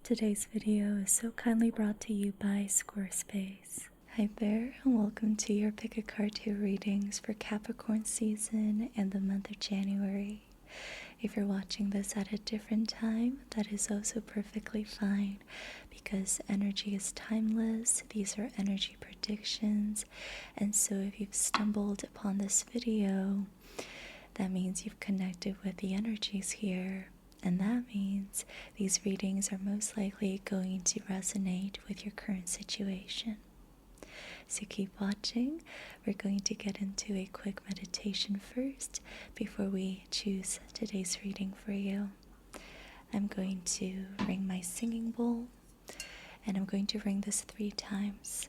Today's video is so kindly brought to you by Squarespace. Hi there, and welcome to your Pick a Card 2 readings for Capricorn season and the month of January. If you're watching this at a different time, that is also perfectly fine because energy is timeless. These are energy predictions, and so if you've stumbled upon this video, that means you've connected with the energies here. And that means these readings are most likely going to resonate with your current situation. So keep watching. We're going to get into a quick meditation first before we choose today's reading for you. I'm going to ring my singing bowl, and I'm going to ring this 3 times.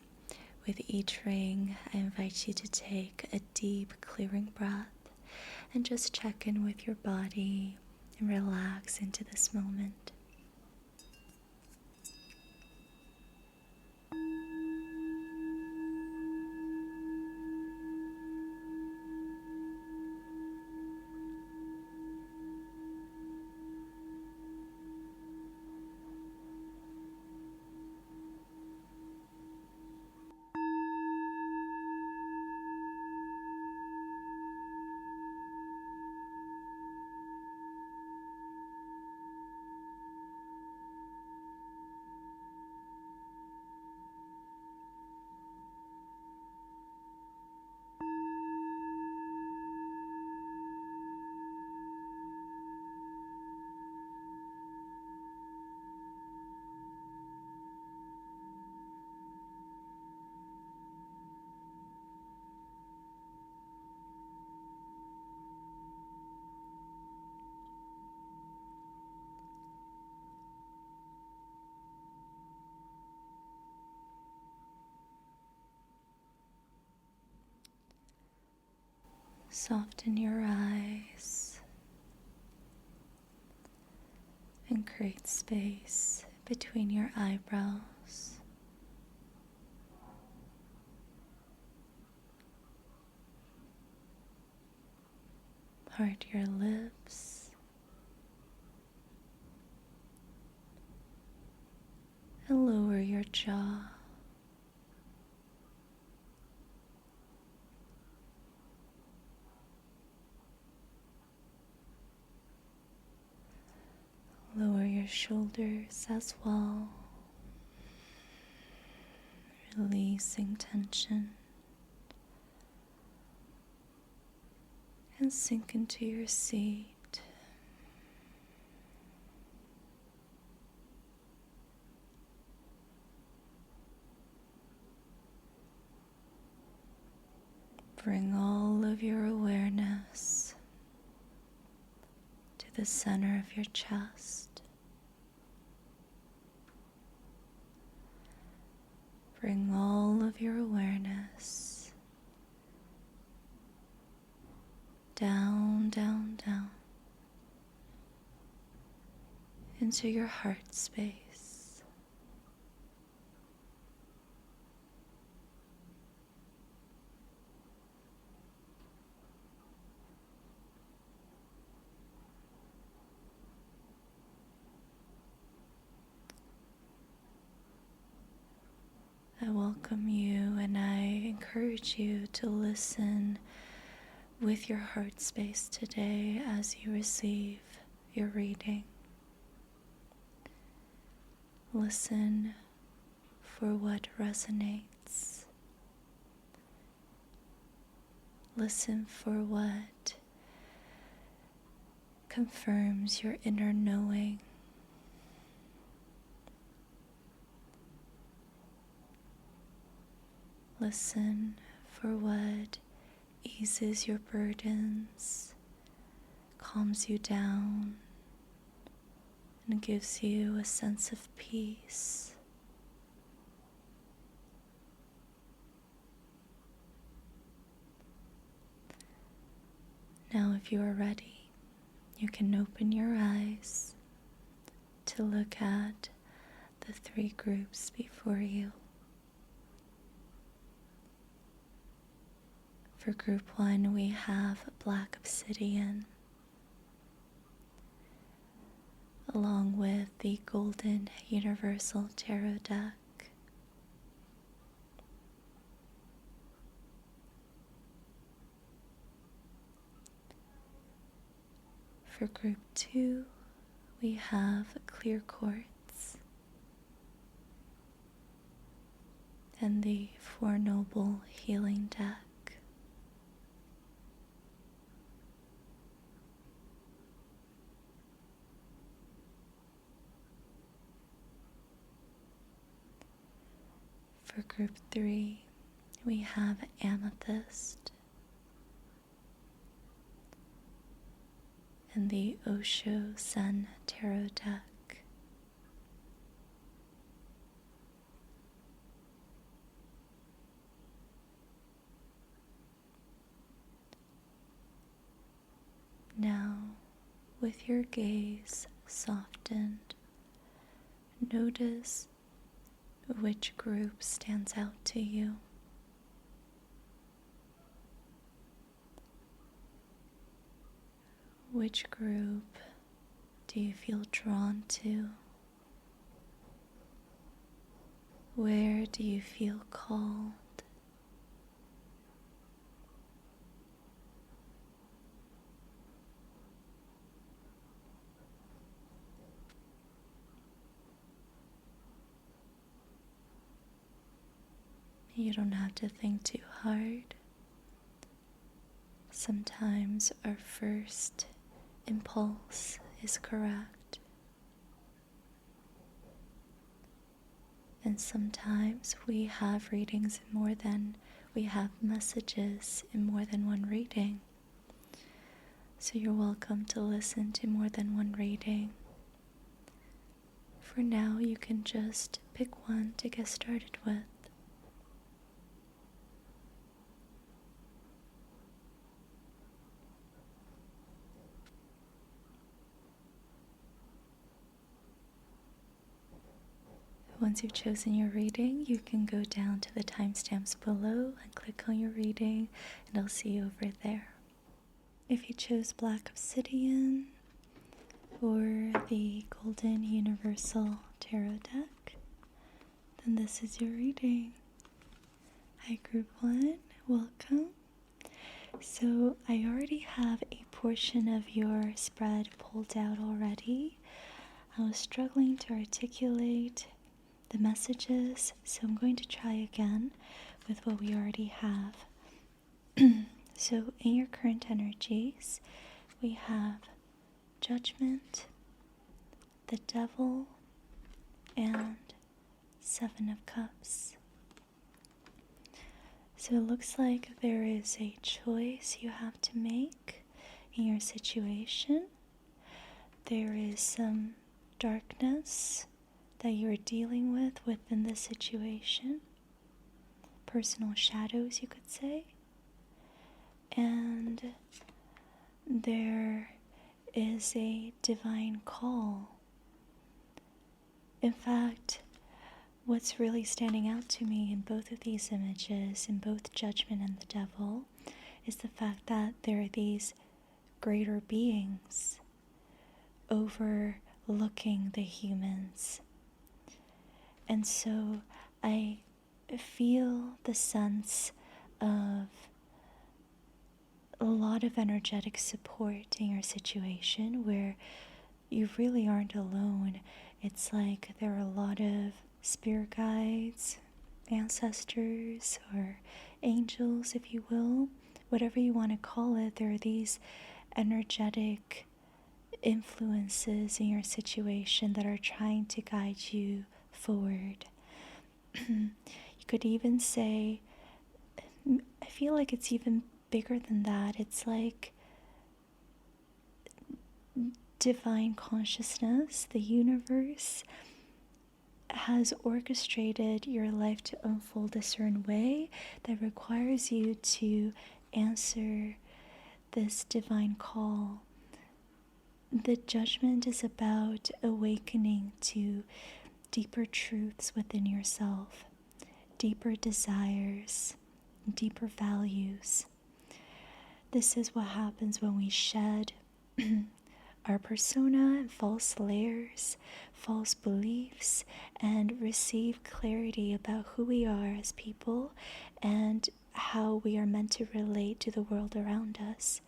With each ring, I invite you to take a deep, clearing breath and just check in with your body and relax into this moment. Soften your eyes and create space between your eyebrows. Part your lips and lower your jaw. Lower your shoulders as well, releasing tension, and sink into your seat. Bring all of your awareness to the center of your chest. Bring all of your awareness down, down, down into your heart space. I welcome you and I encourage you to listen with your heart space today as you receive your reading. Listen for what resonates. Listen for what confirms your inner knowing. Listen for what eases your burdens, calms you down, and gives you a sense of peace. Now, if you are ready, you can open your eyes to look at the 3 groups before you. For group 1, we have black obsidian, along with the Golden Universal Tarot deck. For group 2, we have clear quartz and the Four Noble Healing deck. For group 3, we have amethyst and the Osho Sun Tarot deck. Now, with your gaze softened, notice which group stands out to you. Which group do you feel drawn to? Where do you feel called? You don't have to think too hard. Sometimes our first impulse is correct. And sometimes we have readings in we have messages in more than one reading. So you're welcome to listen to more than one reading. For now, you can just pick one to get started with. Once you've chosen your reading, you can go down to the timestamps below and click on your reading, and I'll see you over there. If you chose Black Obsidian or the Golden Universal Tarot deck, then this is your reading. Hi, Group 1, welcome. So I already have a portion of your spread pulled out already. I was struggling to articulate the messages, so I'm going to try again with what we already have. So in your current energies, we have Judgment, the Devil, and Seven of Cups. So it looks like there is a choice you have to make in your situation. There is some darkness that you're dealing with within the situation, personal shadows, you could say, and there is a divine call. In fact, what's really standing out to me in both of these images, in both Judgment and the Devil, is the fact that there are these greater beings overlooking the humans. And so I feel the sense of a lot of energetic support in your situation where you really aren't alone. It's like there are a lot of spirit guides, ancestors, or angels, if you will, whatever you want to call it. There are these energetic influences in your situation that are trying to guide you forward. You could even say, I feel like it's even bigger than that. It's like divine consciousness, the universe, has orchestrated your life to unfold a certain way that requires you to answer this divine call. The Judgment is about awakening to deeper truths within yourself, deeper desires, deeper values. This is what happens when we shed our persona and false layers, false beliefs, and receive clarity about who we are as people and how we are meant to relate to the world around us.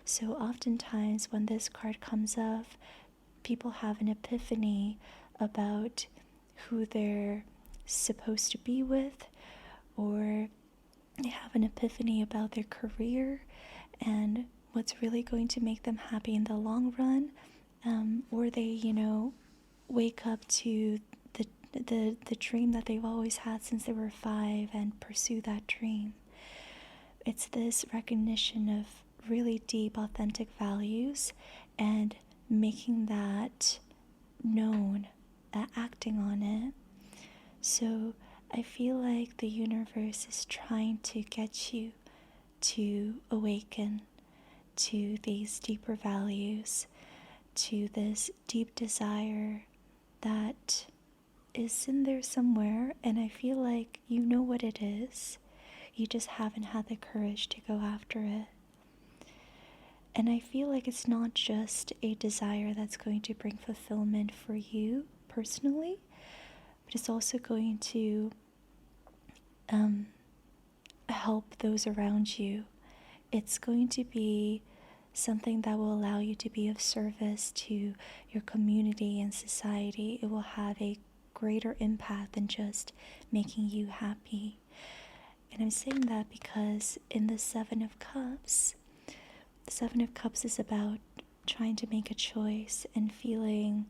So oftentimes when this card comes up, people have an epiphany about who they're supposed to be with, or they have an epiphany about their career and what's really going to make them happy in the long run, or they, wake up to the dream that they've always had since they were 5 and pursue that dream. It's this recognition of really deep, authentic values and making that known, acting on it. So I feel like the universe is trying to get you to awaken to these deeper values, to this deep desire that is in there somewhere, and I feel like you know what it is. You just haven't had the courage to go after it. And I feel like it's not just a desire that's going to bring fulfillment for you personally, but it's also going to help those around you. It's going to be something that will allow you to be of service to your community and society. It will have a greater impact than just making you happy. And I'm saying that because in the Seven of Cups, the Seven of Cups is about trying to make a choice and feeling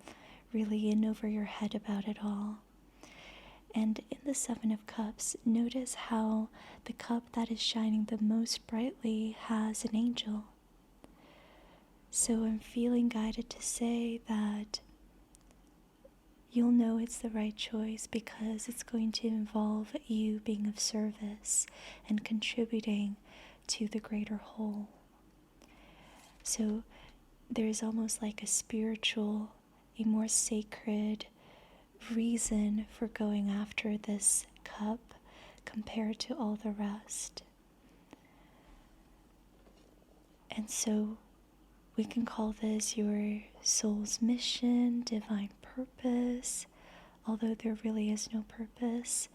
really in over your head about it all. And in the Seven of Cups, notice how the cup that is shining the most brightly has an angel. So I'm feeling guided to say that you'll know it's the right choice because it's going to involve you being of service and contributing to the greater whole. So there's almost like a spiritual, a more sacred reason for going after this cup compared to all the rest. And so we can call this your soul's mission, divine purpose, although there really is no purpose.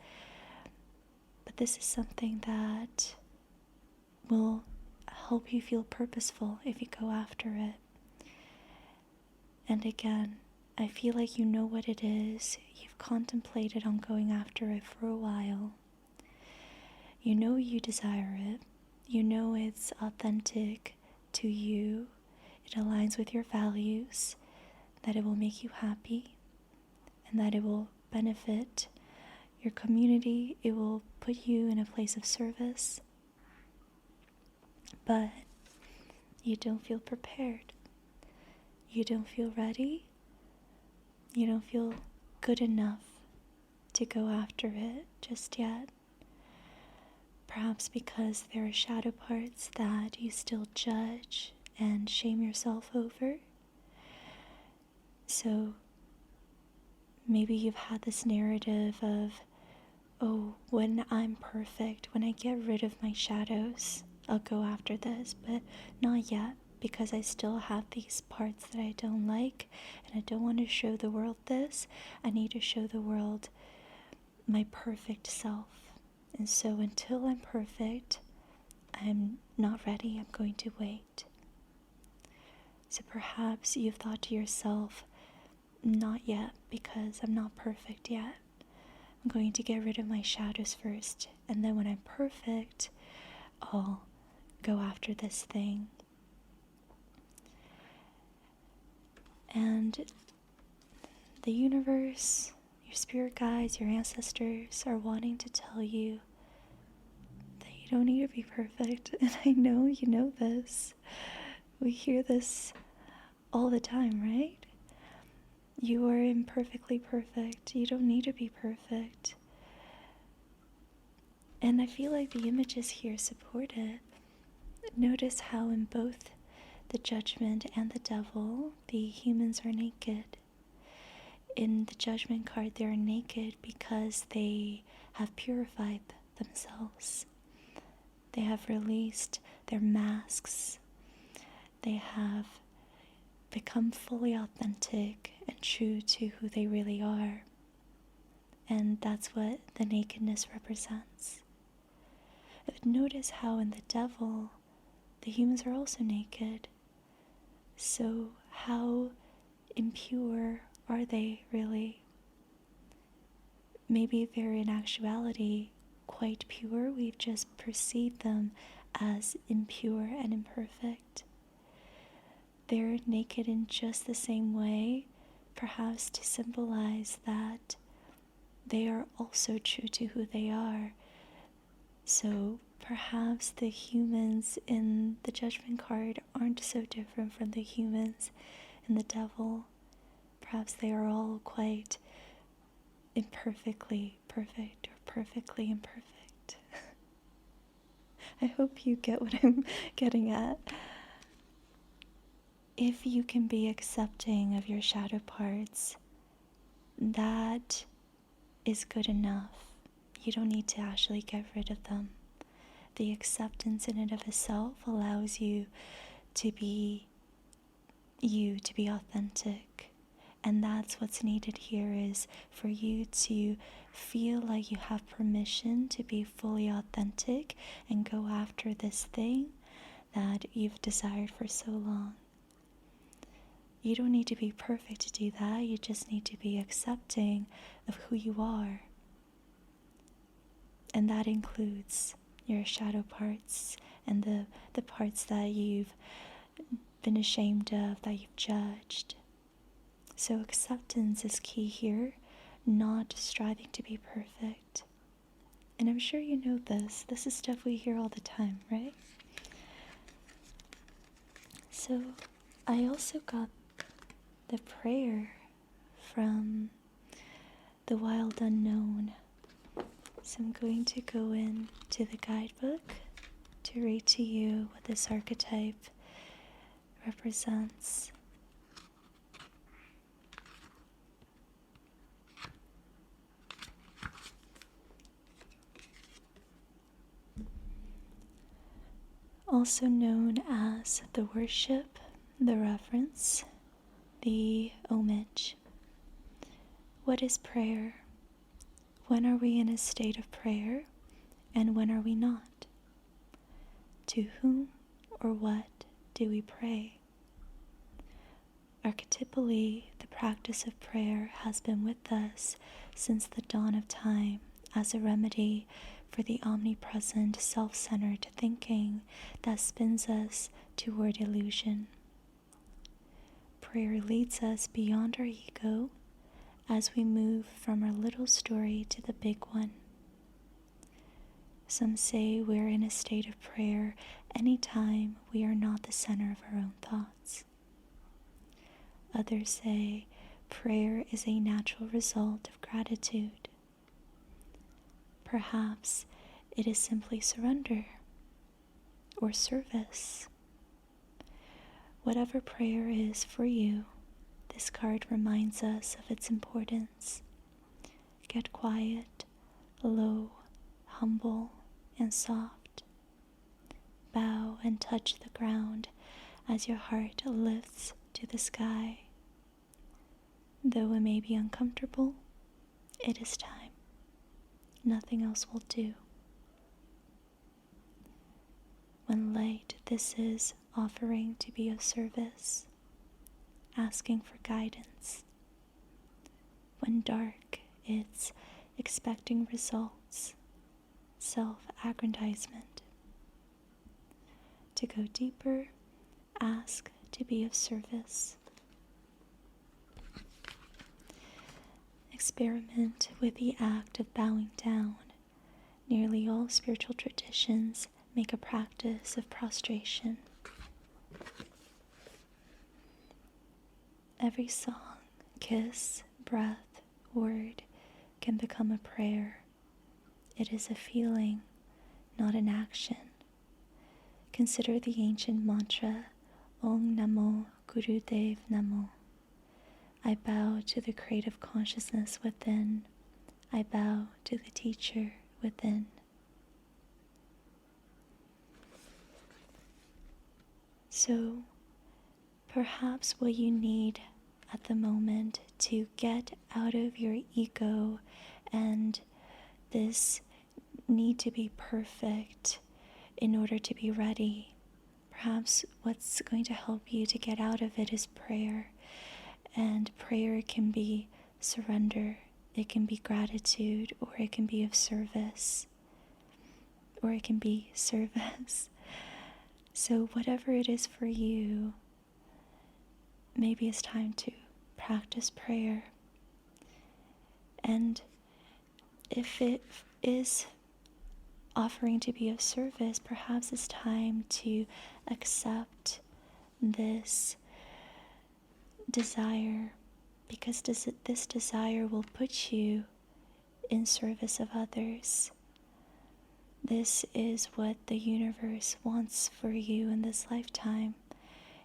But this is something that will help you feel purposeful if you go after it. And again, I feel like you know what it is. You've contemplated on going after it for a while. You know you desire it. You know it's authentic to you. It aligns with your values, that it will make you happy, and that it will benefit your community. It will put you in a place of service. But you don't feel prepared. You don't feel ready. You don't feel good enough to go after it just yet. Perhaps because there are shadow parts that you still judge and shame yourself over. So maybe you've had this narrative of, oh, when I'm perfect, when I get rid of my shadows, I'll go after this, but not yet, because I still have these parts that I don't like, and I don't want to show the world this. I need to show the world my perfect self. And so until I'm perfect, I'm not ready. I'm going to wait. So perhaps you've thought to yourself, not yet, because I'm not perfect yet. I'm going to get rid of my shadows first, and then when I'm perfect, I'll go after this thing. And the universe, your spirit guides, your ancestors are wanting to tell you that you don't need to be perfect. And I know you know this. We hear this all the time, right? You are imperfectly perfect. You don't need to be perfect. And I feel like the images here support it. Notice how in both the Judgment and the Devil, the humans are naked. In the Judgment card, they are naked because they have purified themselves. They have released their masks. They have become fully authentic and true to who they really are. And that's what the nakedness represents. But notice how in the devil, the humans are also naked. So how impure are they really? Maybe they're in actuality quite pure. We've just perceived them as impure and imperfect. They're naked in just the same way, perhaps to symbolize that they are also true to who they are. So perhaps the humans in the judgment card aren't so different from the humans in the devil. Perhaps they are all quite imperfectly perfect or perfectly imperfect. I hope you get what I'm getting at. If you can be accepting of your shadow parts, that is good enough. You don't need to actually get rid of them. The acceptance in and of itself allows you to be authentic. And that's what's needed here, is for you to feel like you have permission to be fully authentic and go after this thing that you've desired for so long. You don't need to be perfect to do that. You just need to be accepting of who you are. And that includes your shadow parts and the parts that you've been ashamed of, that you've judged. So acceptance is key here, not striving to be perfect. And I'm sure you know this. This is stuff we hear all the time, right? So I also got the prayer from the wild unknown. So I'm going to go into the guidebook to read to you what this archetype represents. Also known as the worship, the reverence, the homage. What is prayer? When are we in a state of prayer, and when are we not? To whom or what do we pray? Archetypally, the practice of prayer has been with us since the dawn of time as a remedy for the omnipresent self-centered thinking that spins us toward illusion. Prayer leads us beyond our ego as we move from our little story to the big one. Some say we're in a state of prayer anytime we are not the center of our own thoughts. Others say prayer is a natural result of gratitude. Perhaps it is simply surrender or service. Whatever prayer is for you, this card reminds us of its importance. Get quiet, low, humble, and soft. Bow and touch the ground as your heart lifts to the sky. Though it may be uncomfortable, it is time. Nothing else will do. When light, this is offering to be of service, asking for guidance. When dark, it's expecting results, self-aggrandizement. To go deeper, ask to be of service. Experiment with the act of bowing down. Nearly all spiritual traditions make a practice of prostration. Every song, kiss, breath, word can become a prayer. It is a feeling, not an action. Consider the ancient mantra, Om Namo Gurudev Namo. I bow to the creative consciousness within. I bow to the teacher within. So, Perhaps what you need at the moment to get out of your ego and this need to be perfect in order to be ready. Perhaps what's going to help you to get out of it is prayer. And prayer can be surrender, it can be gratitude, or it can be of service, or it can be service. So whatever it is for you, maybe it's time to practice prayer. And if it is offering to be of service, perhaps it's time to accept this desire, because this desire will put you in service of others. This is what the universe wants for you in this lifetime.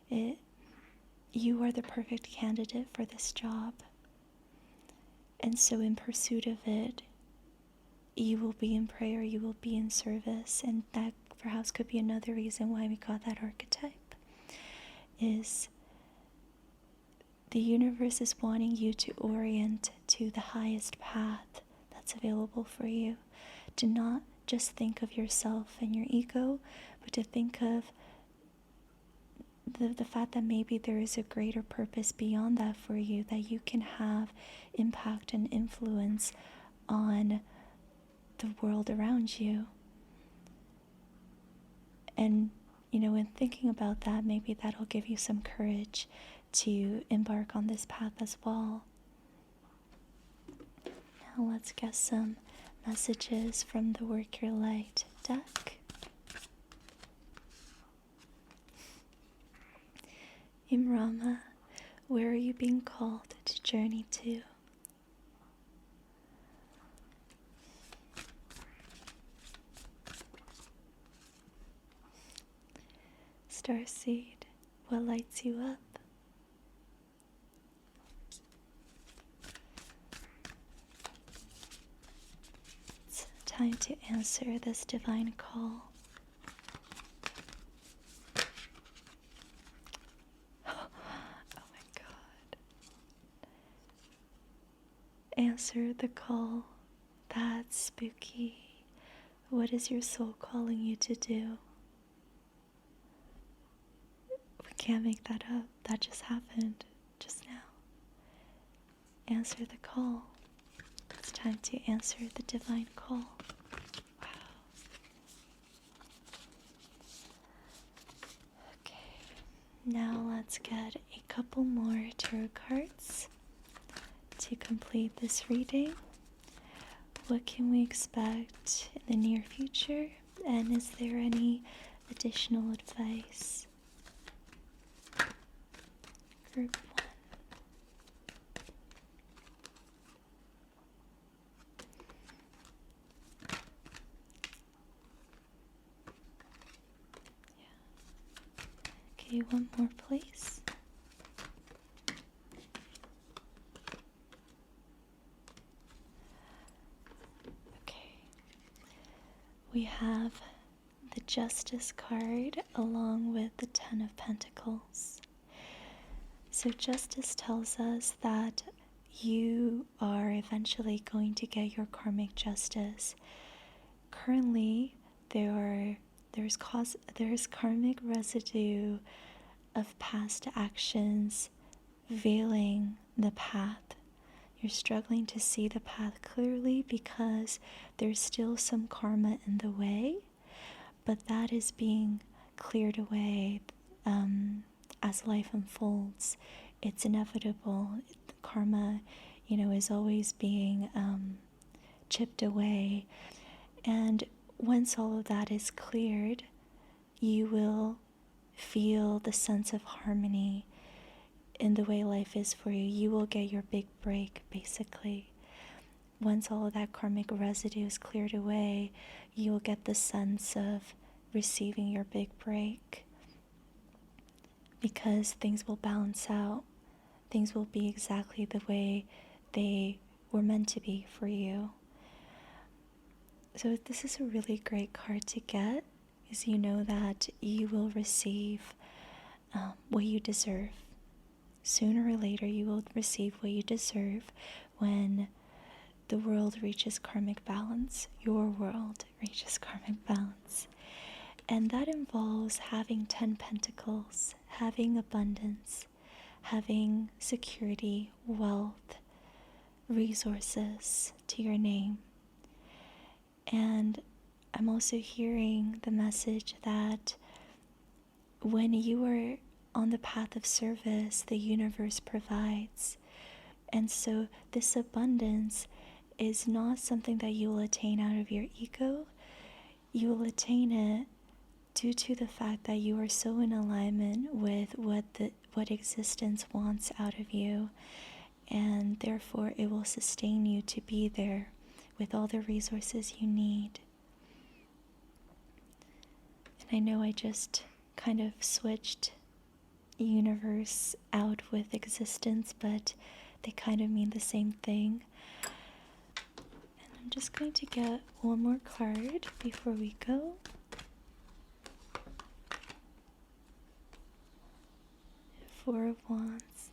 You are the perfect candidate for this job. And so in pursuit of it, you will be in prayer, you will be in service. And that perhaps could be another reason why we got that archetype, is the universe is wanting you to orient to the highest path that's available for you. To not just think of yourself and your ego, but to think of the fact that maybe there is a greater purpose beyond that for you, that you can have impact and influence on the world around you. And, in thinking about that, maybe that'll give you some courage to embark on this path as well. Now let's get some messages from the Work Your Light deck. Imrama, where are you being called to journey to? Starseed, what lights you up? It's time to answer this divine call. Oh my God. Answer the call. That's spooky. What is your soul calling you to do? We can't make that up. That just happened just now. Answer the call. It's time to answer the divine call. Wow. Okay. Now let's get a couple more tarot cards to complete this reading. What can we expect in the near future? And is there any additional advice? Group 1. Okay, one more, please. Okay. We have the Justice card along with the Ten of Pentacles. So Justice tells us that you are eventually going to get your karmic justice. Currently, there's karmic residue of past actions veiling the path. You're struggling to see the path clearly because there's still some karma in the way, but that is being cleared away as life unfolds. It's inevitable. Karma, is always being chipped away. And once all of that is cleared, you will feel the sense of harmony in the way life is for you. You will get your big break, basically. Once all of that karmic residue is cleared away, you will get the sense of receiving your big break, because things will balance out. Things will be exactly the way they were meant to be for you. So this is a really great card to get, because you know that you will receive what you deserve. Sooner or later, you will receive what you deserve when the world reaches karmic balance. Your world reaches karmic balance. And that involves having 10 pentacles, having abundance, having security, wealth, resources to your name. And I'm also hearing the message that when you are on the path of service, the universe provides. And so this abundance is not something that you will attain out of your ego. You will attain it due to the fact that you are so in alignment with what existence wants out of you, and therefore it will sustain you to be there with all the resources you need. And I know I just kind of switched universe out with existence, but they kind of mean the same thing. And I'm just going to get one more card before we go. Four of Wands.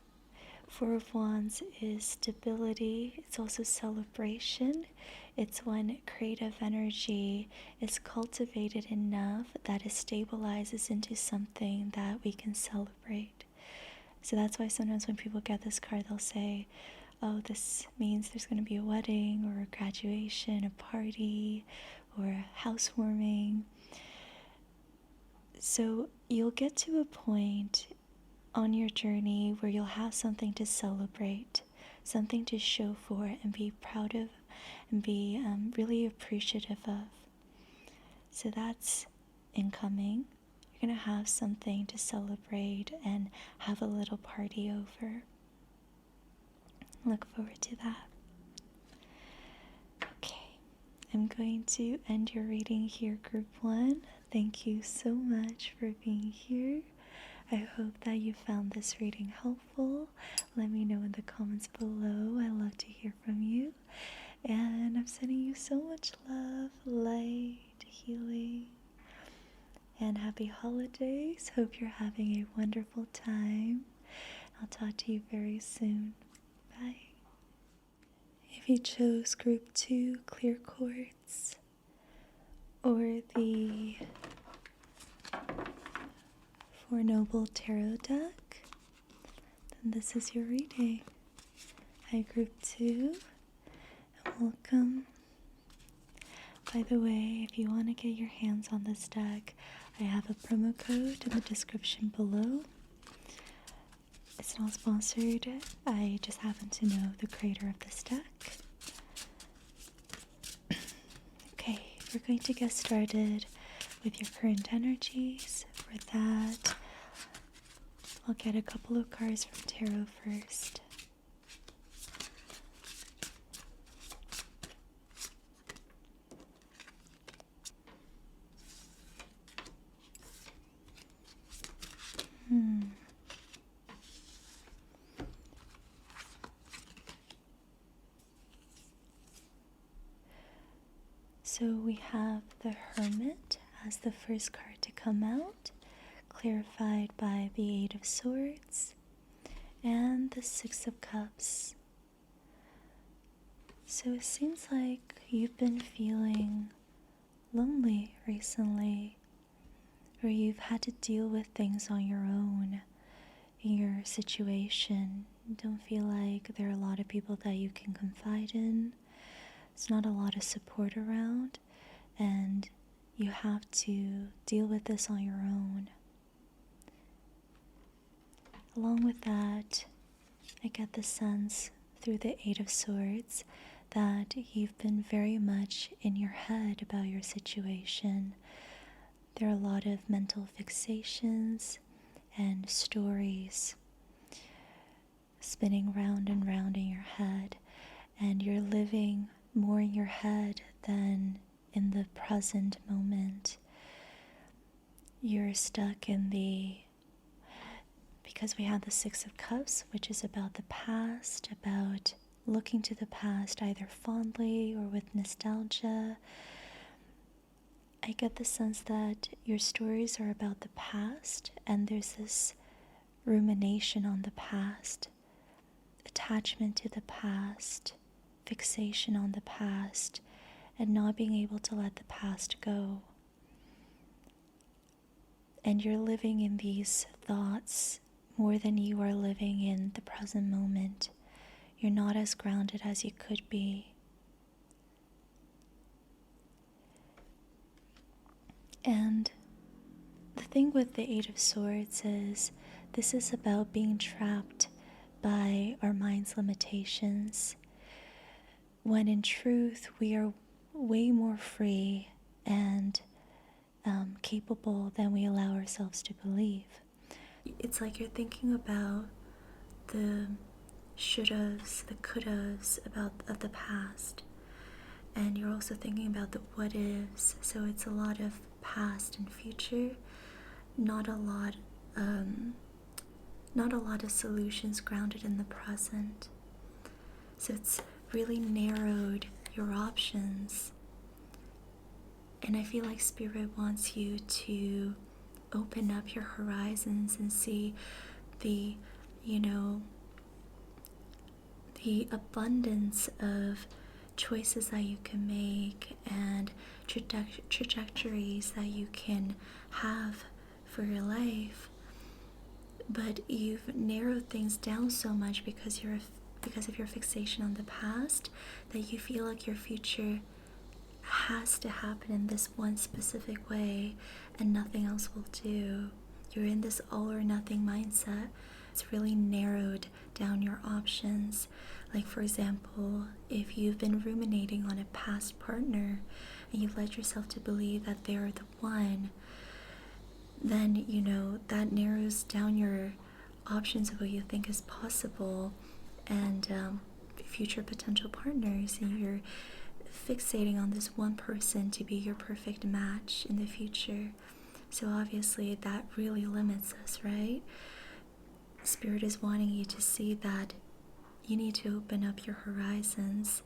Four of Wands is stability. It's also celebration. It's when creative energy is cultivated enough that it stabilizes into something that we can celebrate. So that's why sometimes when people get this card, they'll say, oh, this means there's going to be a wedding or a graduation, a party, or a housewarming. So you'll get to a point on your journey where you'll have something to celebrate, something to show for and be proud of and be really appreciative of. So that's incoming. You're going to have something to celebrate and have a little party over. Look forward to that. Okay, I'm going to end your reading here, Group 1. Thank you so much for being here. I hope that you found this reading helpful. Let me know in the comments below. I love to hear from you. And I'm sending you so much love, light, healing, and happy holidays. Hope you're having a wonderful time. I'll talk to you very soon. Bye. If you chose Group 2, Clear Quartz, or the Four Noble Tarot deck, then this is your reading. Hi, Group 2, and welcome. By the way, if you want to get your hands on this deck, I have a promo code in the description below. It's not sponsored. I just happen to know the creator of this deck. Okay, we're going to get started with your current energies. For that, I'll get a couple of cards from tarot first. So we have the Hermit as the first card to come out, clarified by the Eight of Swords and the Six of Cups. So it seems like you've been feeling lonely recently, or you've had to deal with things on your own in your situation. You don't feel like there are a lot of people that you can confide in. There's not a lot of support around, and you have to deal with this on your own. Along with that, I get the sense through the Eight of Swords that you've been very much in your head about your situation. There are a lot of mental fixations and stories spinning round and round in your head, and you're living more in your head than in the present moment. You're stuck in because we have the Six of Cups, which is about the past, about looking to the past either fondly or with nostalgia. I get the sense that your stories are about the past, and there's this rumination on the past, attachment to the past, fixation on the past, and not being able to let the past go. And you're living in these thoughts more than you are living in the present moment. You're not as grounded as you could be. And the thing with the Eight of Swords is this is about being trapped by our mind's limitations, when in truth we are way more free and capable than we allow ourselves to believe. It's like you're thinking about the shouldas, the couldas of the past, and you're also thinking about the what ifs. So it's a lot of past and future, not a lot of solutions grounded in the present. So it's really narrowed your options. And I feel like Spirit wants you to open up your horizons and see the abundance of choices that you can make and trajectories that you can have for your life. But you've narrowed things down so much because of your fixation on the past that you feel like your future has to happen in this one specific way and nothing else will do. You're in this all or nothing mindset. It's really narrowed down your options. Like, for example, if you've been ruminating on a past partner and you've led yourself to believe that they're the one, then that narrows down your options of what you think is possible and future potential partners, and you're fixating on this one person to be your perfect match in the future. So obviously that really limits us, right? Spirit is wanting you to see that you need to open up your horizons.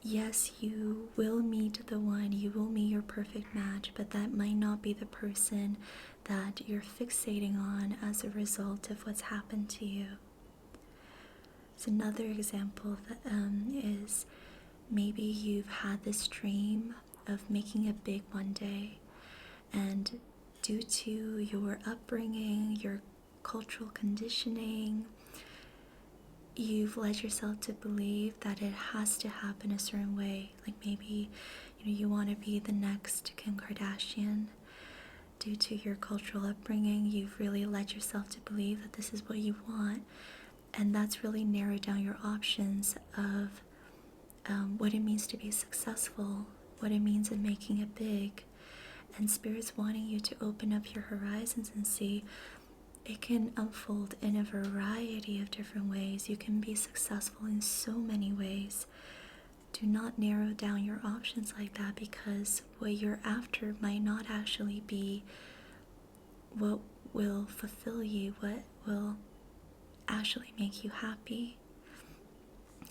Yes, you will meet the one, you will meet your perfect match, but that might not be the person that you're fixating on as a result of what's happened to you. So another example is maybe you've had this dream of making it big one day, and due to your upbringing, your cultural conditioning, you've led yourself to believe that it has to happen a certain way. Like maybe you want to be the next Kim Kardashian. Due to your cultural upbringing, you've really led yourself to believe that this is what you want, and that's really narrowed down your options of what it means to be successful, what it means in making it big. And Spirit's wanting you to open up your horizons and see it can unfold in a variety of different ways. You can be successful in so many ways. Do not narrow down your options like that, because what you're after might not actually be what will fulfill you, what will actually make you happy.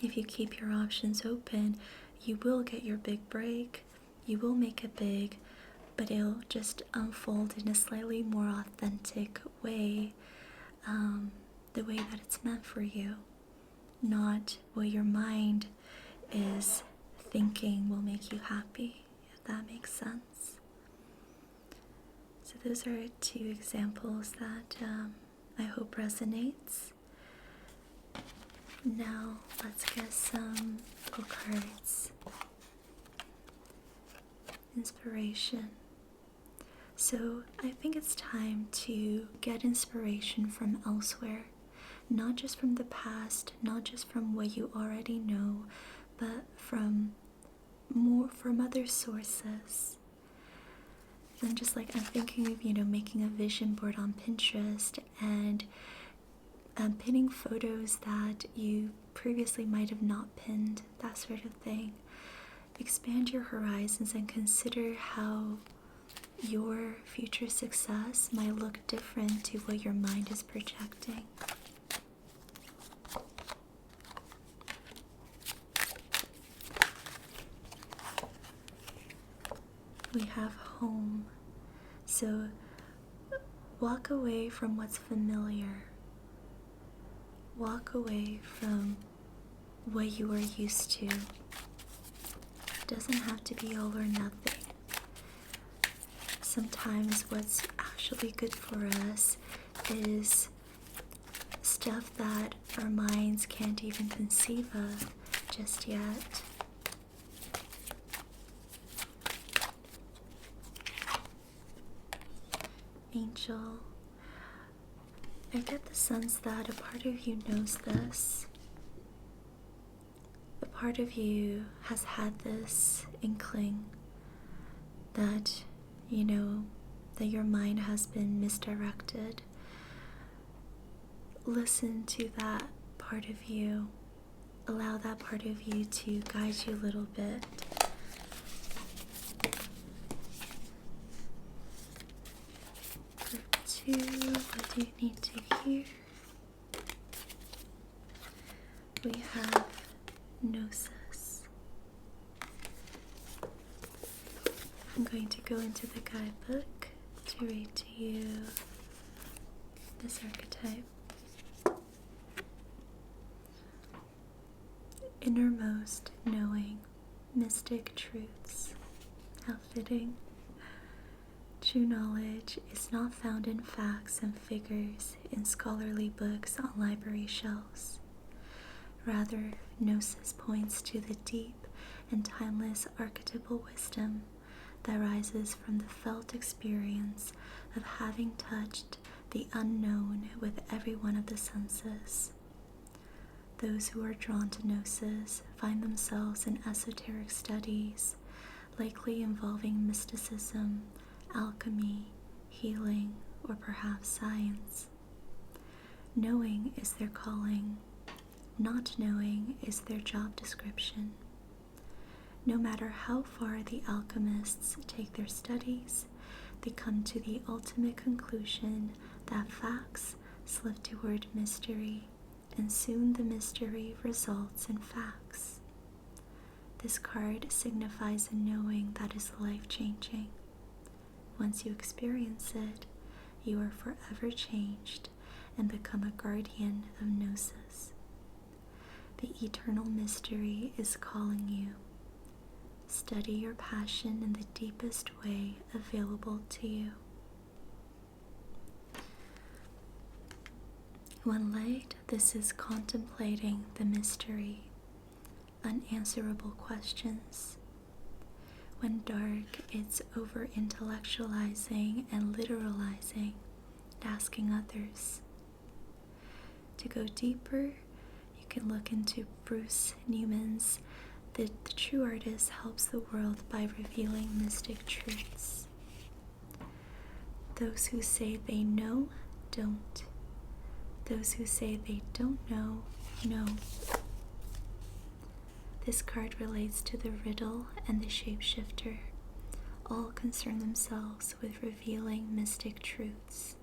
If you keep your options open, you will get your big break, you will make it big, but it'll just unfold in a slightly more authentic way, the way that it's meant for you, not what your mind is thinking will make you happy, if that makes sense. So those are two examples that I hope resonates. Now let's get some oracle cards. Inspiration. So I think it's time to get inspiration from elsewhere, not just from the past, not just from what you already know, but from other sources. And just like I'm thinking of making a vision board on Pinterest and pinning photos that you previously might have not pinned, that sort of thing. Expand your horizons and consider how your future success might look different to what your mind is projecting. We have home. So walk away from what's familiar. Walk away from what you are used to. It doesn't have to be all or nothing. Sometimes what's actually good for us is stuff that our minds can't even conceive of just yet. Angel, I get the sense that a part of you knows this. A part of you has had this inkling that you know that your mind has been misdirected. Listen to that part of you. Allow that part of you to guide you a little bit. Group 2, what do you need to hear? We have gnosis. I'm going to go into the guidebook to read to you this archetype. Innermost knowing, mystic truths. How fitting. True knowledge is not found in facts and figures in scholarly books on library shelves. Rather, gnosis points to the deep and timeless archetypal wisdom that rises from the felt experience of having touched the unknown with every one of the senses. Those who are drawn to gnosis find themselves in esoteric studies, likely involving mysticism, alchemy, healing, or perhaps science. Knowing is their calling. Not knowing is their job description. No matter how far the alchemists take their studies, they come to the ultimate conclusion that facts slip toward mystery, and soon the mystery results in facts. This card signifies a knowing that is life-changing. Once you experience it, you are forever changed and become a guardian of gnosis. The eternal mystery is calling you. Study your passion in the deepest way available to you. When light, this is contemplating the mystery, unanswerable questions. When dark, it's over-intellectualizing and literalizing, asking others. To go deeper, you can look into Bruce Newman's The True Artist Helps the World by Revealing Mystic Truths. Those who say they know, don't. Those who say they don't know, know. This card relates to the riddle and the shapeshifter. All concern themselves with revealing mystic truths.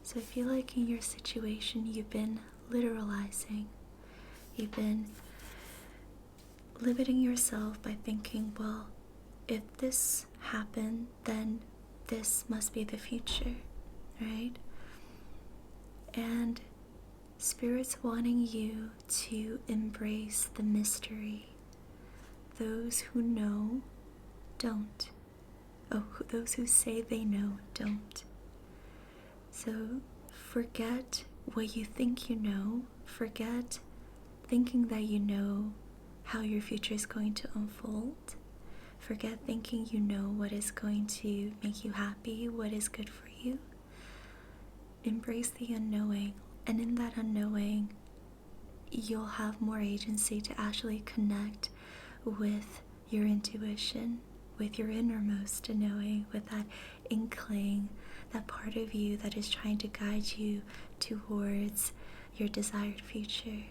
So I feel like in your situation you've been literalizing. You've been limiting yourself by thinking, well, if this happened, then this must be the future, right? And Spirit's wanting you to embrace the mystery. Those who know, don't. Those who say they know, don't. So forget what you think you know. Forget thinking that you know how your future is going to unfold. Forget thinking you know what is going to make you happy, what is good for you. Embrace the unknowing, and in that unknowing, you'll have more agency to actually connect with your intuition, with your innermost knowing, with that inkling, that part of you that is trying to guide you towards your desired future.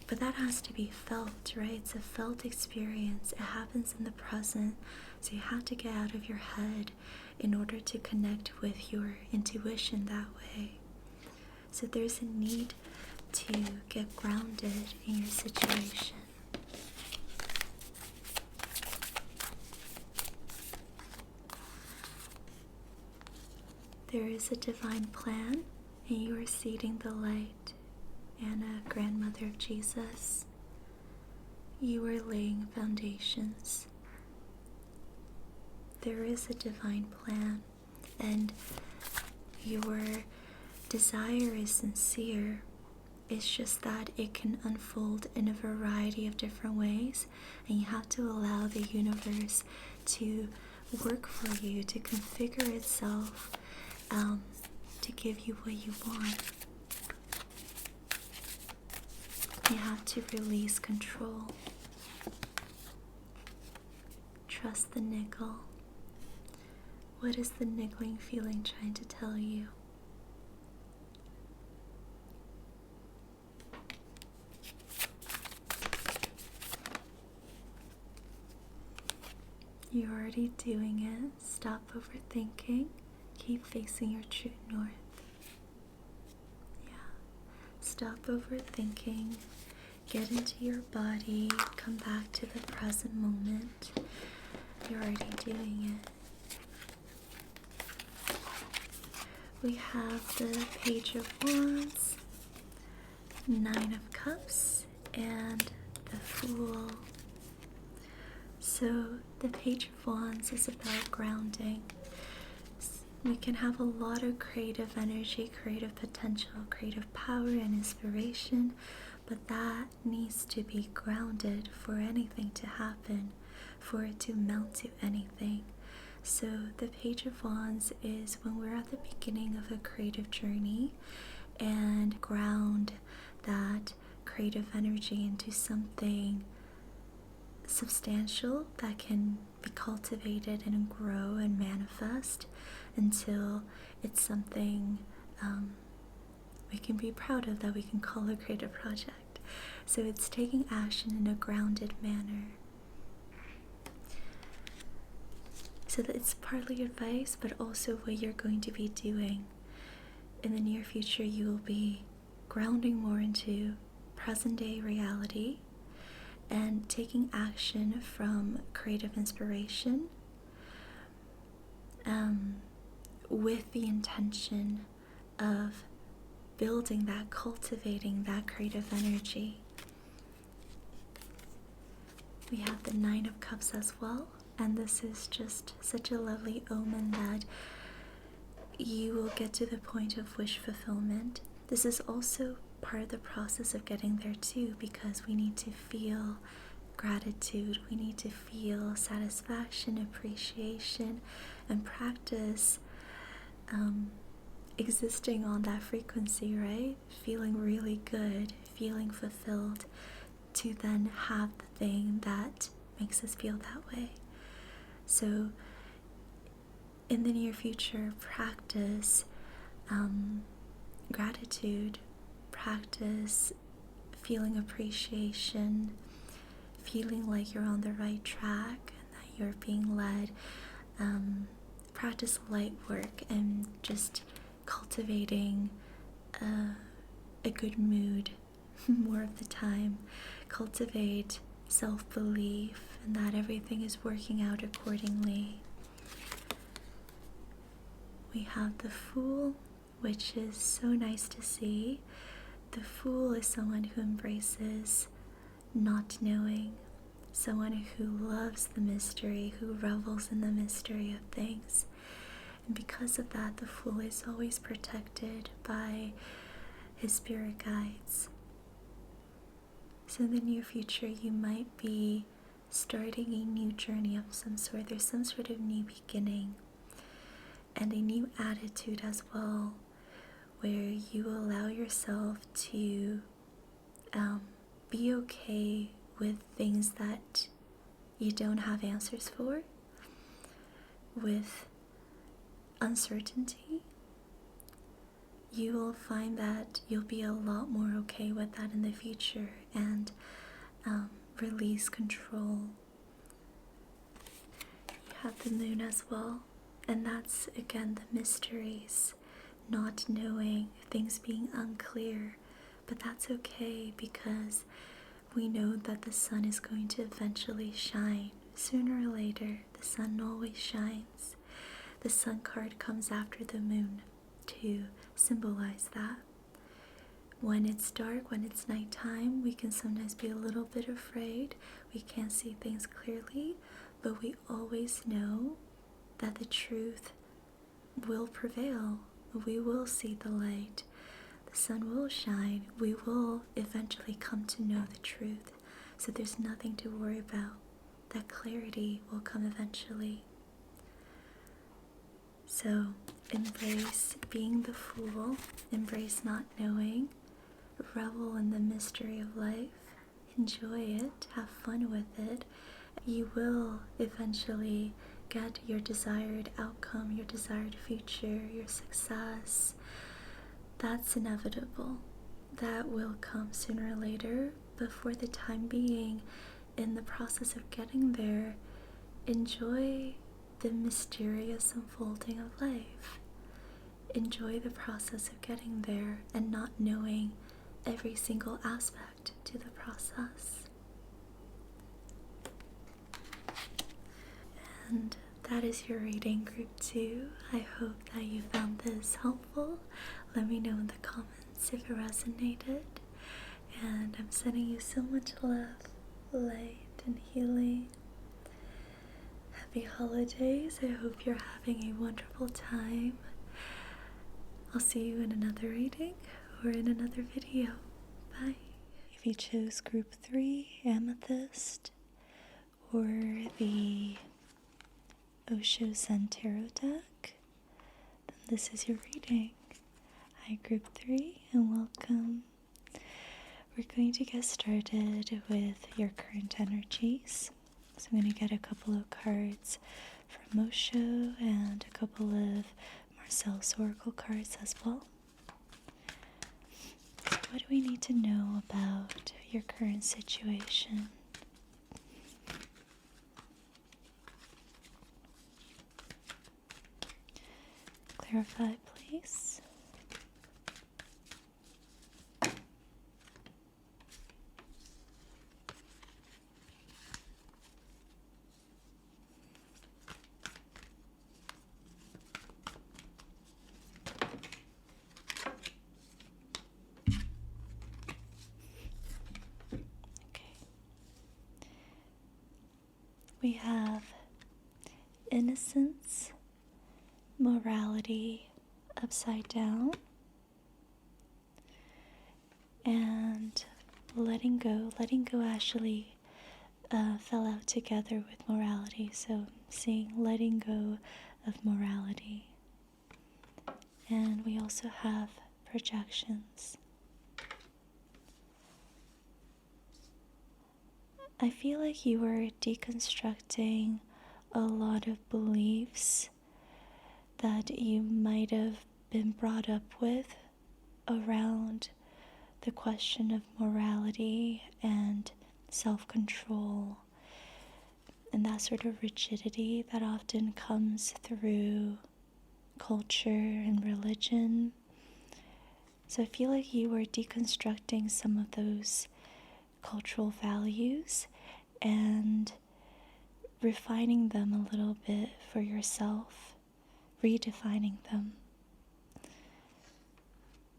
But that has to be felt, right? It's a felt experience. It happens in the present. So you have to get out of your head in order to connect with your intuition that way. So there's a need to get grounded in your situation. There is a divine plan, and you are seeding the light. Anna, grandmother of Jesus, you are laying foundations. There is a divine plan, and your desire is sincere. It's just that it can unfold in a variety of different ways, and you have to allow the universe to work for you, to configure itself, to give you what you want. You have to release control. Trust the niggle. What is the niggling feeling trying to tell you? You're already doing it. Stop overthinking. Keep facing your true north. Yeah. Stop overthinking. Get into your body. Come back to the present moment. You're already doing it. We have the Page of Wands, Nine of Cups, and the Fool. So the Page of Wands is about grounding. We can have a lot of creative energy, creative potential, creative power and inspiration, but that needs to be grounded for anything to happen, for it to mount to anything. So the Page of Wands is when we're at the beginning of a creative journey and ground that creative energy into something substantial that can be cultivated and grow and manifest until it's something we can be proud of, that we can call a creative project. So it's taking action in a grounded manner. So that it's partly advice, but also what you're going to be doing. In the near future, you will be grounding more into present day reality and taking action from creative inspiration with the intention of building that, cultivating that creative energy. We have the Nine of Cups as well. And this is just such a lovely omen that you will get to the point of wish fulfillment. This is also part of the process of getting there too, because we need to feel gratitude, we need to feel satisfaction, appreciation, and practice existing on that frequency, right? Feeling really good, feeling fulfilled, to then have the thing that makes us feel that way. So in the near future, practice gratitude, practice feeling appreciation, feeling like you're on the right track and that you're being led. Practice light work and just cultivating a good mood more of the time. Cultivate self-belief and that everything is working out accordingly. We have the Fool, which is so nice to see. The Fool is someone who embraces not knowing, someone who loves the mystery, who revels in the mystery of things. And because of that, the Fool is always protected by his spirit guides. So in the near future, you might be starting a new journey of some sort. There's some sort of new beginning and a new attitude as well, where you allow yourself to be okay with things that you don't have answers for, with uncertainty. You will find that you'll be a lot more okay with that in the future and release control. You have the Moon as well, and that's again the mysteries, not knowing, things being unclear, but that's okay because we know that the sun is going to eventually shine. Sooner or later, the sun always shines. the sun card comes after the moon to symbolize that. When it's dark, when it's nighttime, we can sometimes be a little bit afraid. We can't see things clearly, but we always know that the truth will prevail. We will see the light. The sun will shine. We will eventually come to know the truth. So there's nothing to worry about. That clarity will come eventually. So embrace being the fool. Embrace not knowing. Revel in the mystery of life. Enjoy it. Have fun with it. You will eventually get your desired outcome, your desired future, your success. That's inevitable. That will come sooner or later, but for the time being, in the process of getting there, enjoy the mysterious unfolding of life. Enjoy the process of getting there and not knowing every single aspect to the process. And that is your reading, Group 2. I hope that you found this helpful. Let me know in the comments if it resonated. And I'm sending you so much love, light, and healing. Happy holidays. I hope you're having a wonderful time. I'll see you in another reading or in another video. Bye. If you chose Group 3, Amethyst, or the Osho Sun Tarot deck, then this is your reading. Hi, Group 3, and welcome. We're going to get started with your current energies. So I'm going to get a couple of cards from Osho and a couple of Marcel's Oracle cards as well. So what do we need to know about your current situation? Clarify, please. Okay. We have innocence, morality upside down, and letting go. Letting go actually fell out together with morality, so seeing letting go of morality. And we also have projections. I feel like you are deconstructing a lot of beliefs that you might have been brought up with around the question of morality and self-control and that sort of rigidity that often comes through culture and religion. So I feel like you are deconstructing some of those cultural values and refining them a little bit for yourself, redefining them.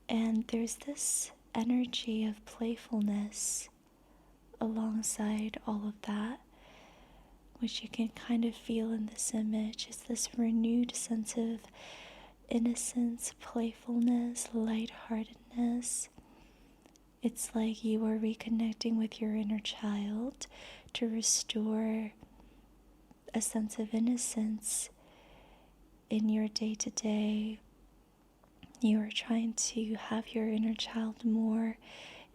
And there's this energy of playfulness alongside all of that, which you can kind of feel in this image. It's this renewed sense of innocence, playfulness, lightheartedness. It's like you are reconnecting with your inner child to restore a sense of innocence in your day-to-day. You are trying to have your inner child more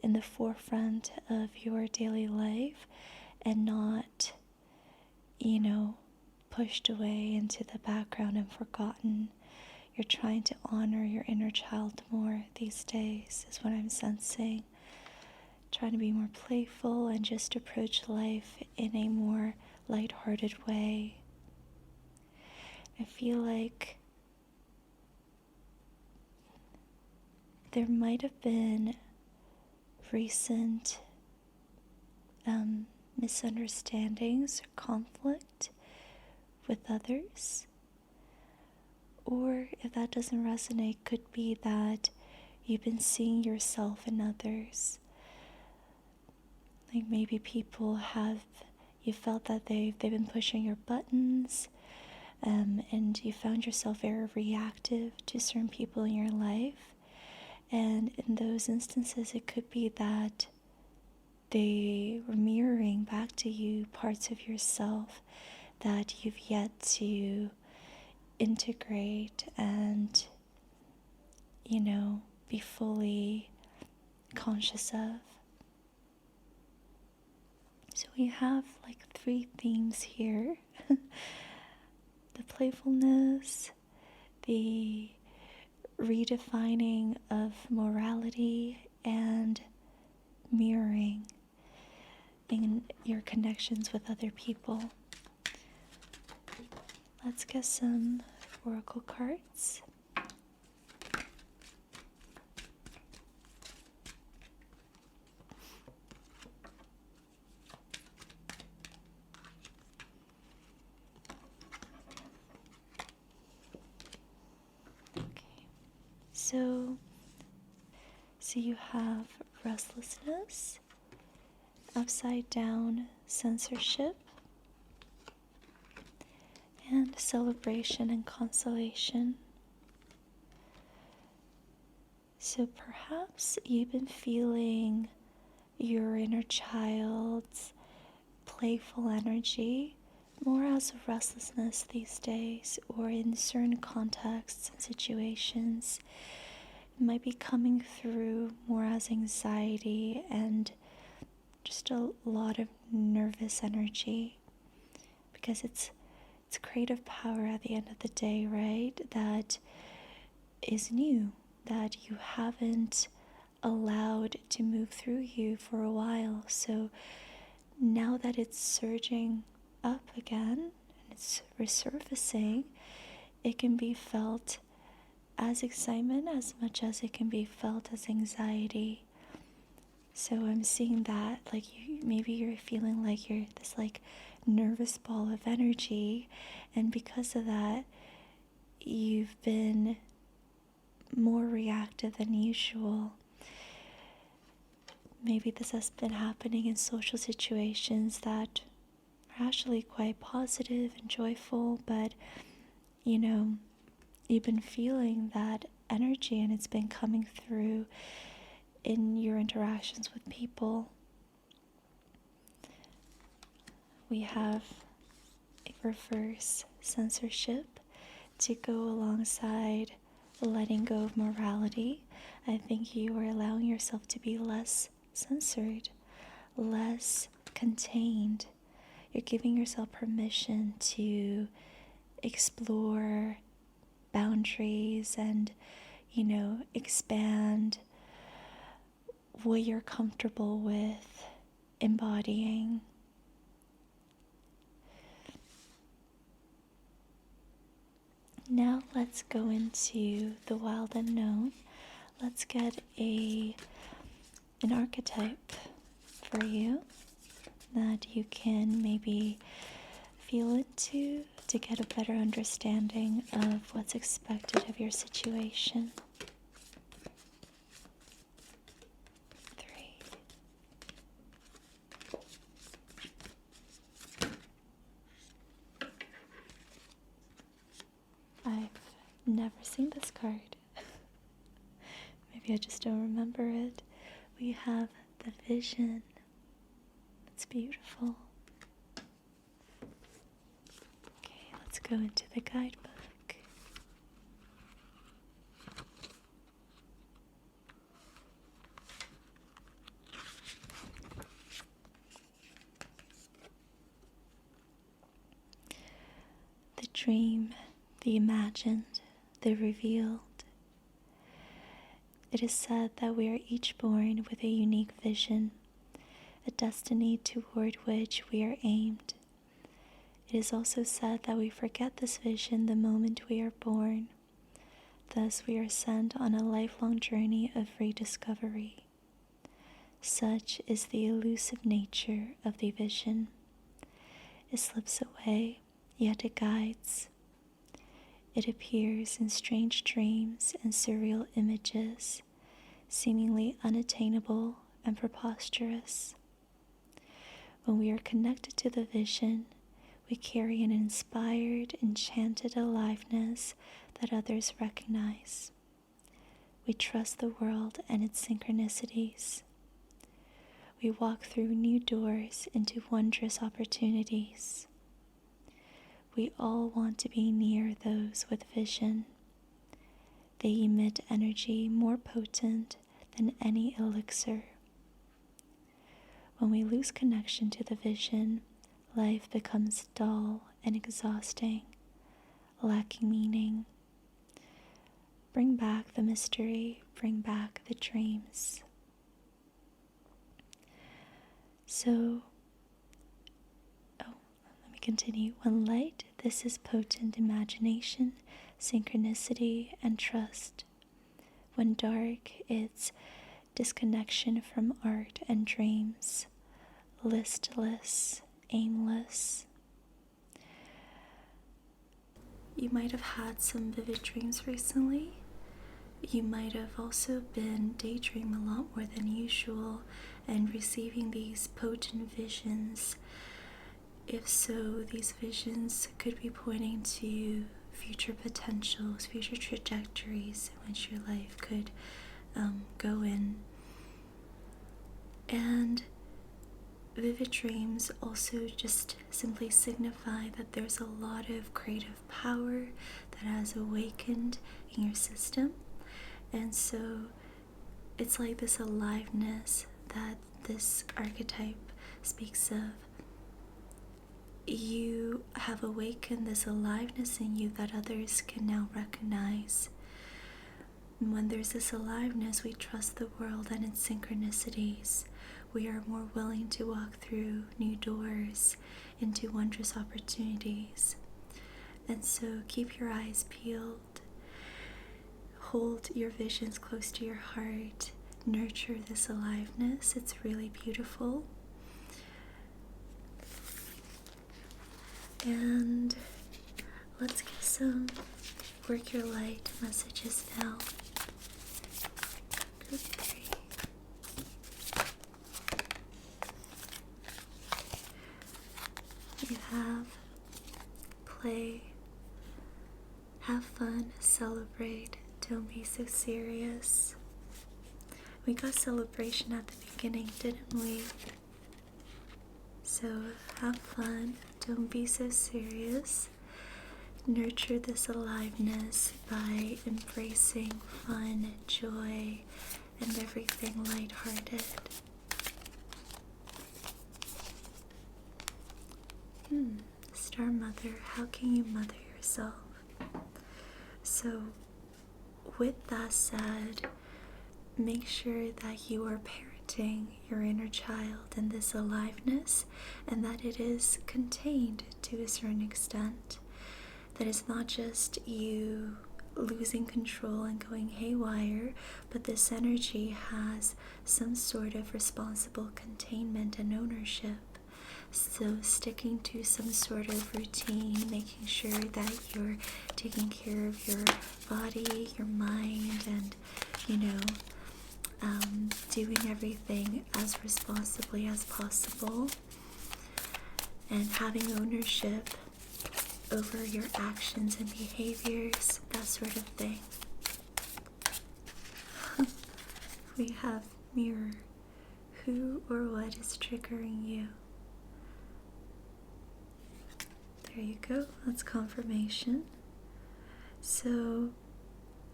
in the forefront of your daily life and not, pushed away into the background and forgotten. You're trying to honor your inner child more these days, is what I'm sensing. Trying to be more playful and just approach life in a more lighthearted way. I feel like there might have been recent misunderstandings or conflict with others, Or if that doesn't resonate, could be that you've been seeing yourself in others. Like maybe you felt that they've been pushing your buttons, and you found yourself very reactive to certain people in your life. And in those instances, it could be that they were mirroring back to you parts of yourself that you've yet to integrate and, be fully conscious of. So we have like 3 themes here. The playfulness, the redefining of morality, and mirroring in your connections with other people. Let's get some oracle cards. So you have restlessness, upside down censorship, and celebration and consolation. So perhaps you've been feeling your inner child's playful energy more as a restlessness these days, or in certain contexts and situations. It might be coming through more as anxiety and just a lot of nervous energy, because it's creative power at the end of the day, right? That is new, that you haven't allowed to move through you for a while. So now that it's surging up again and it's resurfacing, it can be felt as excitement as much as it can be felt as anxiety. So I'm seeing that, like, maybe you're feeling like you're this like nervous ball of energy, and because of that you've been more reactive than usual. Maybe this has been happening in social situations that are actually quite positive and joyful, but you've been feeling that energy, and it's been coming through in your interactions with people. We have a reverse censorship to go alongside letting go of morality. I think you are allowing yourself to be less censored, less contained. You're giving yourself permission to explore boundaries and, expand what you're comfortable with embodying. Now let's go into the wild unknown. Let's get an archetype for you that you can maybe feel into to get a better understanding of what's expected of your situation. 3. I've never seen this card. Maybe I just don't remember it. We have the vision. It's beautiful. Okay, let's go into the guidebook. The dream, the imagined, the revealed. It is said that we are each born with a unique vision, a destiny toward which we are aimed. It is also said that we forget this vision the moment we are born. Thus, we are sent on a lifelong journey of rediscovery. Such is the elusive nature of the vision. It slips away, yet it guides. It appears in strange dreams and surreal images, seemingly unattainable and preposterous. When we are connected to the vision, we carry an inspired, enchanted aliveness that others recognize. We trust the world and its synchronicities. We walk through new doors into wondrous opportunities. We all want to be near those with vision. They emit energy more potent than any elixir. When we lose connection to the vision, life becomes dull and exhausting, lacking meaning. Bring back the mystery, bring back the dreams. So, let me continue. When light, this is potent imagination, synchronicity, and trust. When dark, it's disconnection from art and dreams, listless, aimless. You might have had some vivid dreams recently. You might have also been daydreaming a lot more than usual and receiving these potent visions. If so, these visions could be pointing to future potentials, future trajectories in which your life could go in. And vivid dreams also just simply signify that there's a lot of creative power that has awakened in your system. And so it's like this aliveness that this archetype speaks of. You have awakened this aliveness in you that others can now recognize. And when there's this aliveness, we trust the world and its synchronicities. We are more willing to walk through new doors into wondrous opportunities. And so keep your eyes peeled. Hold your visions close to your heart. Nurture this aliveness. It's really beautiful. And let's get some work your light messages now. Group 3. You have play, have fun, celebrate, don't be so serious. We got celebration at the beginning, didn't we? So have fun, don't be so serious. Nurture this aliveness by embracing fun, joy, and everything lighthearted. Star Mother, how can you mother yourself? So, with that said, make sure that you are parenting your inner child in this aliveness and that it is contained to a certain extent. That it's not just you losing control and going haywire, but this energy has some sort of responsible containment and ownership. So sticking to some sort of routine, making sure that you're taking care of your body, your mind, and, doing everything as responsibly as possible, and having ownership over your actions and behaviors, that sort of thing. We have mirror. Who or what is triggering you? There you go. That's confirmation. So,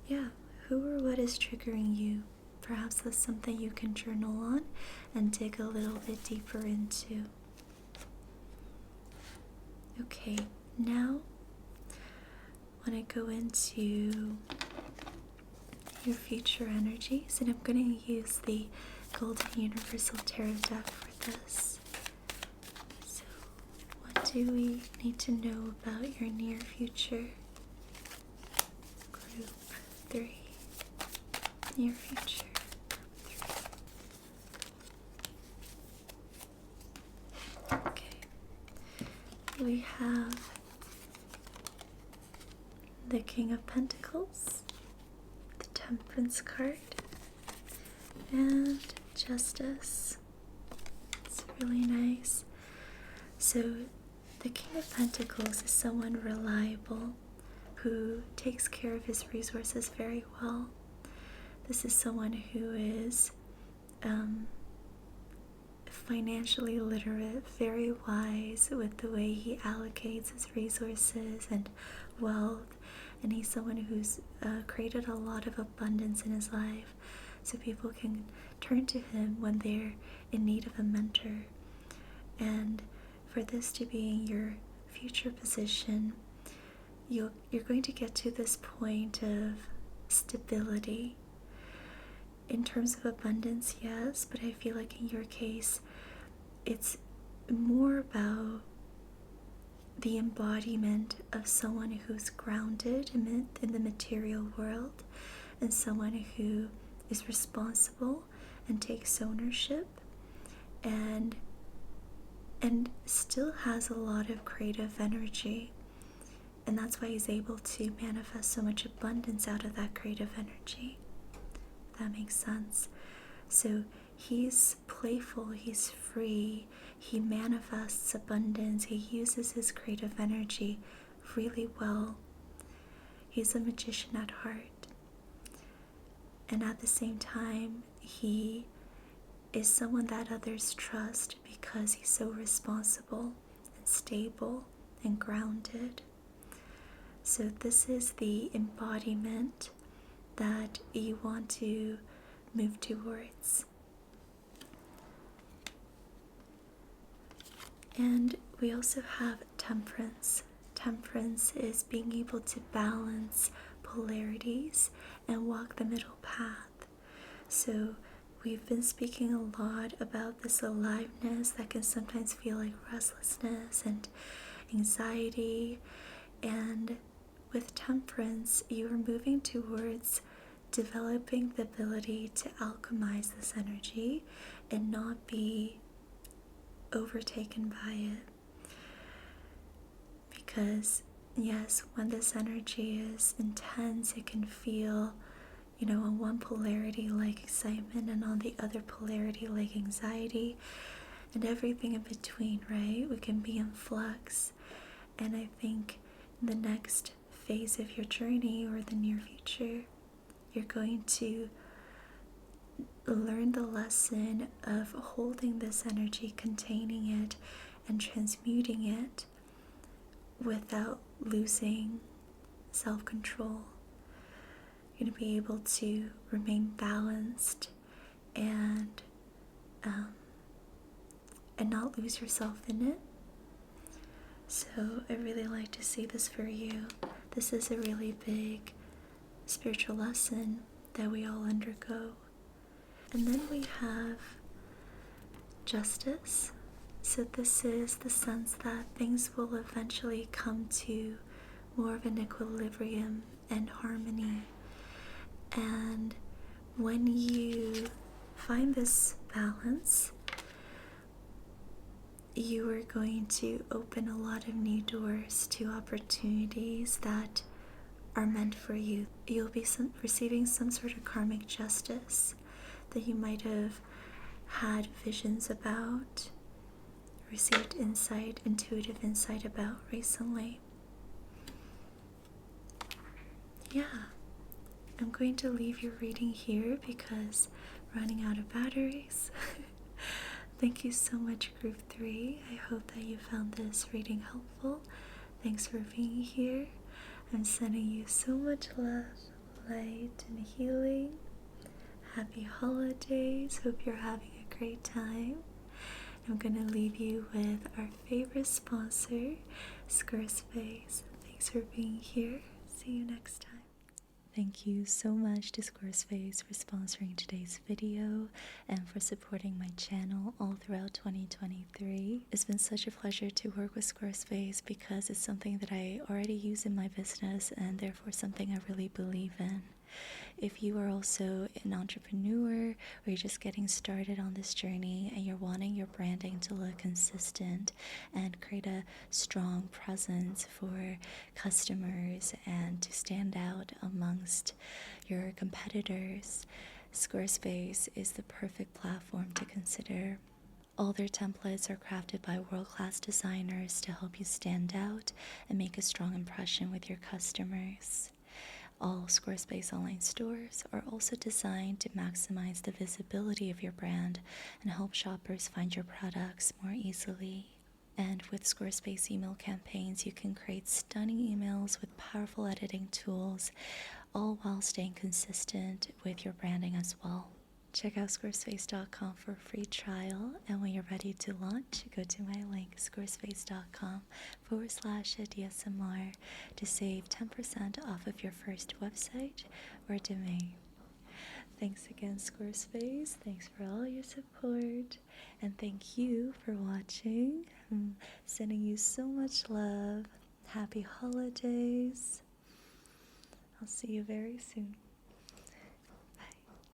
yeah, who or what is triggering you? Perhaps that's something you can journal on and dig a little bit deeper into. Okay, now I want to go into your future energies, and I'm going to use the Golden Universal Tarot deck for this. So, what do we need to know about your near future? Group 3. Near future. Okay. We have the King of Pentacles, the Temperance card, and Justice. It's really nice. So the King of Pentacles is someone reliable who takes care of his resources very well. This is someone who is financially literate, very wise with the way he allocates his resources and wealth, and he's someone who's created a lot of abundance in his life, so people can turn to him when they're in need of a mentor. And for this to be in your future position, you're going to get to this point of stability. In terms of abundance, yes, but I feel like in your case, it's more about the embodiment of someone who's grounded in the material world, and someone who is responsible and takes ownership and still has a lot of creative energy. And that's why he's able to manifest so much abundance out of that creative energy. If that makes sense. So he's playful, he's free, he manifests abundance, he uses his creative energy really well. He's a magician at heart. And at the same time, he is someone that others trust because he's so responsible and stable and grounded. So this is the embodiment that you want to move towards. And we also have temperance. Temperance is being able to balance polarities and walk the middle path. So we've been speaking a lot about this aliveness that can sometimes feel like restlessness and anxiety. And with temperance, you are moving towards developing the ability to alchemize this energy and not be overtaken by it. Because yes, when this energy is intense, it can feel, on one polarity like excitement, and on the other polarity like anxiety, and everything in between, right? We can be in flux. And I think in the next phase of your journey or the near future, you're going to learn the lesson of holding this energy, containing it, and transmuting it without losing self-control. You're going to be able to remain balanced and not lose yourself in it. So I really like to see this for you. This is a really big spiritual lesson that we all undergo. And then we have justice. So this is the sense that things will eventually come to more of an equilibrium and harmony. And when you find this balance, you are going to open a lot of new doors to opportunities that are meant for you. You'll be receiving some sort of karmic justice that you might have had visions about, received insight, intuitive insight about recently. Yeah, I'm going to leave your reading here because I'm running out of batteries. Thank you so much, Group 3. I hope that you found this reading helpful. Thanks for being here. I'm sending you so much love, light, and healing. Happy holidays. Hope you're having a great time. I'm going to leave you with our favorite sponsor, Squarespace. Thanks for being here. See you next time. Thank you so much to Squarespace for sponsoring today's video and for supporting my channel all throughout 2023. It's been such a pleasure to work with Squarespace because it's something that I already use in my business and therefore something I really believe in. if you are also an entrepreneur or you're just getting started on this journey and you're wanting your branding to look consistent and create a strong presence for customers and to stand out amongst your competitors, Squarespace is the perfect platform to consider. All their templates are crafted by world-class designers to help you stand out and make a strong impression with your customers. All Squarespace online stores are also designed to maximize the visibility of your brand and help shoppers find your products more easily. And with Squarespace email campaigns, you can create stunning emails with powerful editing tools, all while staying consistent with your branding as well. Check out squarespace.com for a free trial, and when you're ready to launch, go to my link, squarespace.com/ediyasmr, to save 10% off of your first website or domain. Thanks again, Squarespace. Thanks for all your support, and thank you for watching. I'm sending you so much love. Happy holidays. I'll see you very soon.